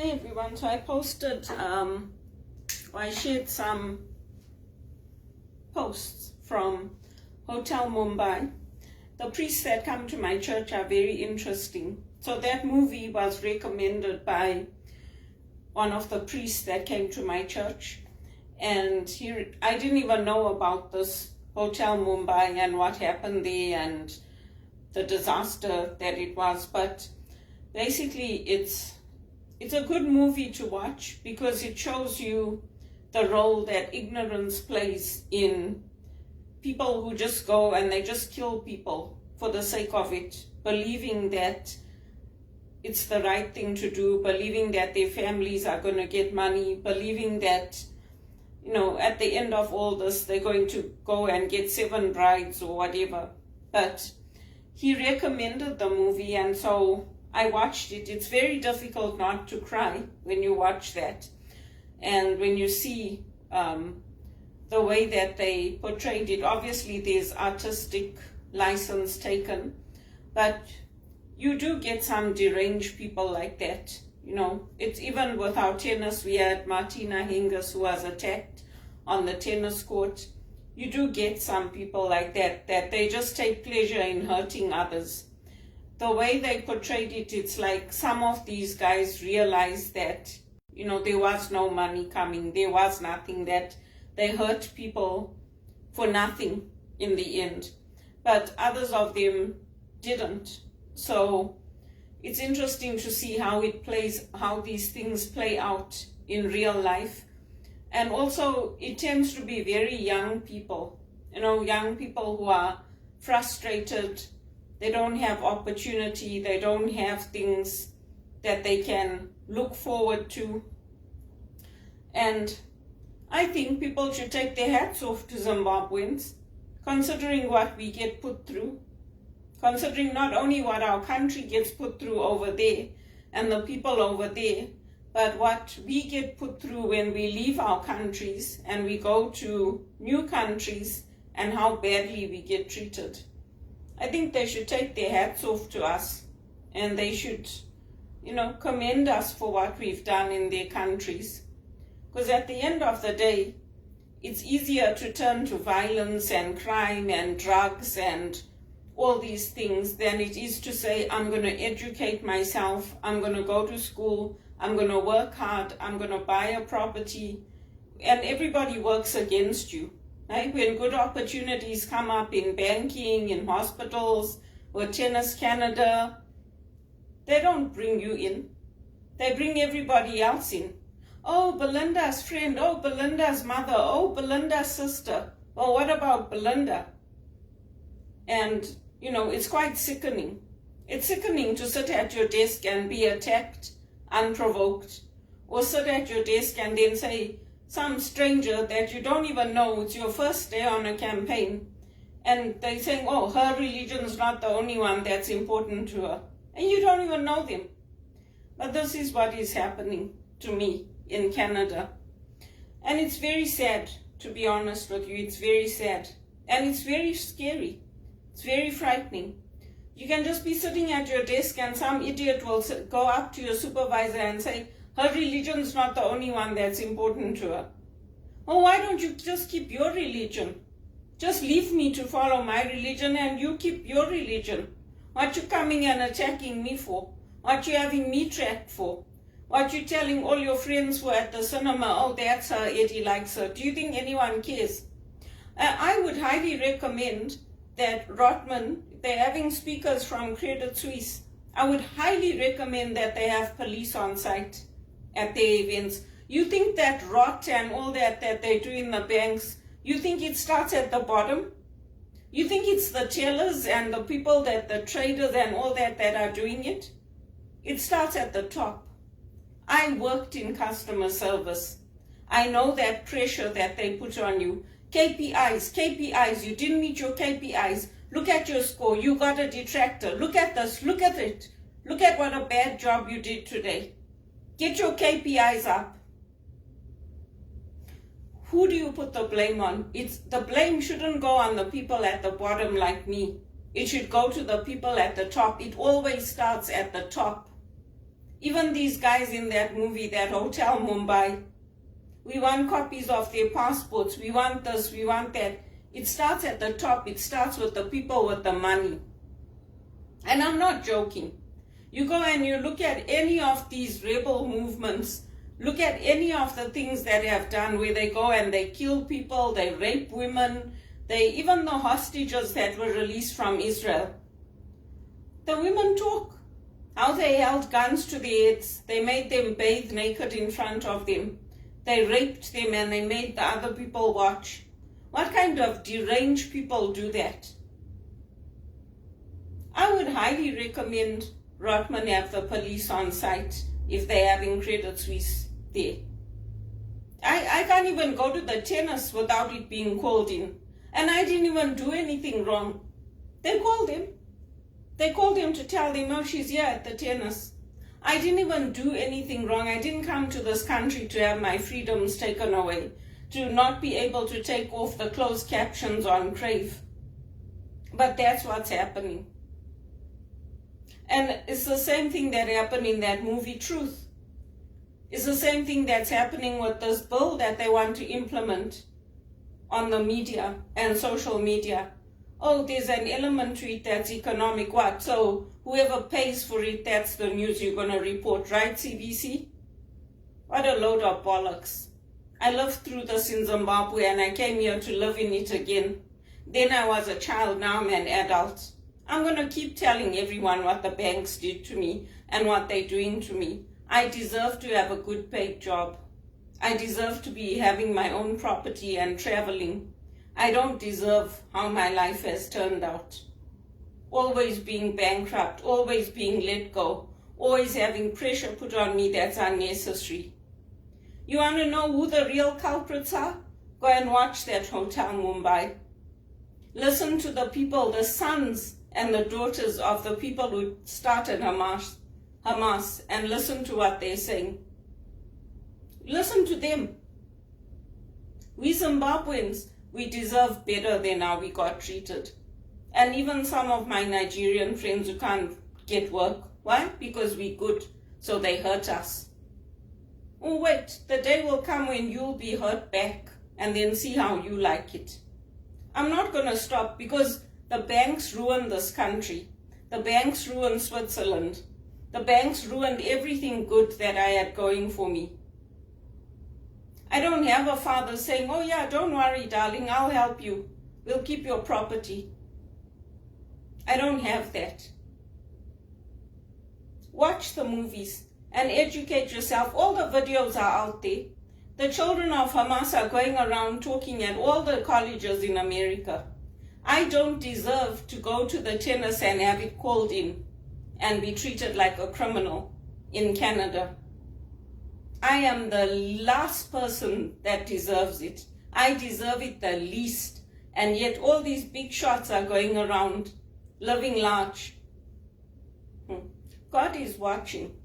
Hey everyone, so I posted, I shared some posts from Hotel Mumbai. The priests that come to my church are very interesting. So that movie was recommended by one of the priests that came to my church. And I didn't even know about this Hotel Mumbai and what happened there and the disaster that it was. But basically it's a good movie to watch because it shows you the role that ignorance plays in people who just go and they just kill people for the sake of it, believing that it's the right thing to do, believing that their families are going to get money, believing that, at the end of all this, they're going to go and get 7 brides or whatever. But he recommended the movie, and so I watched it. It's very difficult not to cry when you watch that. And when you see the way that they portrayed it, obviously there's artistic license taken, but you do get some deranged people like that. It's even with our tennis, we had Martina Hingis who was attacked on the tennis court. You do get some people like that they just take pleasure in hurting others. The way they portrayed it, it's like some of these guys realized that, there was no money coming, there was nothing, that they hurt people for nothing in the end. But others of them didn't. So it's interesting to see how these things play out in real life. And also it tends to be very young people, young people who are frustrated. They don't have opportunity, they don't have things that they can look forward to. And I think people should take their hats off to Zimbabweans, considering what we get put through, considering not only what our country gets put through over there and the people over there, but what we get put through when we leave our countries and we go to new countries and how badly we get treated. I think they should take their hats off to us and they should, commend us for what we've done in their countries. Because at the end of the day, it's easier to turn to violence and crime and drugs and all these things than it is to say, I'm going to educate myself, I'm going to go to school, I'm going to work hard, I'm going to buy a property, and everybody works against you. Right? When good opportunities come up in banking, in hospitals, or Tennis Canada, they don't bring you in. They bring everybody else in. Oh, Belinda's friend. Oh, Belinda's mother. Oh, Belinda's sister. Well, what about Belinda? And, it's quite sickening. It's sickening to sit at your desk and be attacked unprovoked, or sit at your desk and then say, some stranger that you don't even know, it's your first day on a campaign, and they're saying, oh, her religion's not the only one that's important to her, and you don't even know them. But this is what is happening to me in Canada. And it's very sad, to be honest with you. It's very sad. And it's very scary. It's very frightening. You can just be sitting at your desk and some idiot will go up to your supervisor and say, her religion's not the only one that's important to her. Oh, why don't you just keep your religion? Just leave me to follow my religion and you keep your religion. What you coming and attacking me for? What you having me tracked for? What you telling all your friends who are at the cinema, oh, that's her, Eddie likes her. Do you think anyone cares? I would highly recommend that Rotman, they're having speakers from Credit Suisse. I would highly recommend that they have police on site at their events. You think that rot and all that they do in the banks, you think it starts at the bottom? You think it's the tellers and the people the traders and all that are doing it? It starts at the top. I worked in customer service. I know that pressure that they put on you. KPIs, you didn't meet your KPIs. Look at your score, you got a detractor. Look at this, look at it. Look at what a bad job you did today. Get your KPIs up. Who do you put the blame on? The blame shouldn't go on the people at the bottom like me. It should go to the people at the top. It always starts at the top. Even these guys in that movie, that Hotel Mumbai, we want copies of their passports, we want this, we want that. It starts at the top. It starts with the people with the money. And I'm not joking. You go and you look at any of these rebel movements, look at any of the things that they have done where they go and they kill people, they rape women, even the hostages that were released from Israel. The women talk. How they held guns to their heads. They made them bathe naked in front of them. They raped them and they made the other people watch. What kind of deranged people do that? I would highly recommend Rotman have the police on site if they're having Credit Suisse there. I can't even go to the tennis without it being called in. And I didn't even do anything wrong. They called him. They called him to tell them, no, she's here at the tennis. I didn't even do anything wrong. I didn't come to this country to have my freedoms taken away, to not be able to take off the closed captions on Crave. But that's what's happening. And it's the same thing that happened in that movie, Truth. It's the same thing that's happening with this bill that they want to implement on the media and social media. Oh, there's an element to it that's economic. What? So whoever pays for it, that's the news you're going to report, right, CBC? What a load of bollocks. I lived through this in Zimbabwe and I came here to live in it again. Then I was a child, now I'm an adult. I'm going to keep telling everyone what the banks did to me and what they're doing to me. I deserve to have a good paid job. I deserve to be having my own property and traveling. I don't deserve how my life has turned out. Always being bankrupt, always being let go, always having pressure put on me that's unnecessary. You want to know who the real culprits are? Go and watch that Hotel Mumbai. Listen to the people, the sons and the daughters of the people who started Hamas, and listen to what they're saying. Listen to them. We Zimbabweans, we deserve better than how we got treated. And even some of my Nigerian friends who can't get work. Why? Because we're good, so they hurt us. Oh wait, the day will come when you'll be hurt back and then see how you like it. I'm not going to stop because the banks ruined this country. The banks ruined Switzerland. The banks ruined everything good that I had going for me. I don't have a father saying, oh yeah, don't worry, darling, I'll help you. We'll keep your property. I don't have that. Watch the movies and educate yourself. All the videos are out there. The children of Hamas are going around talking at all the colleges in America. I don't deserve to go to the tennis and have it called in and be treated like a criminal in Canada. I am the last person that deserves it. I deserve it the least. And yet all these big shots are going around, living large. God is watching.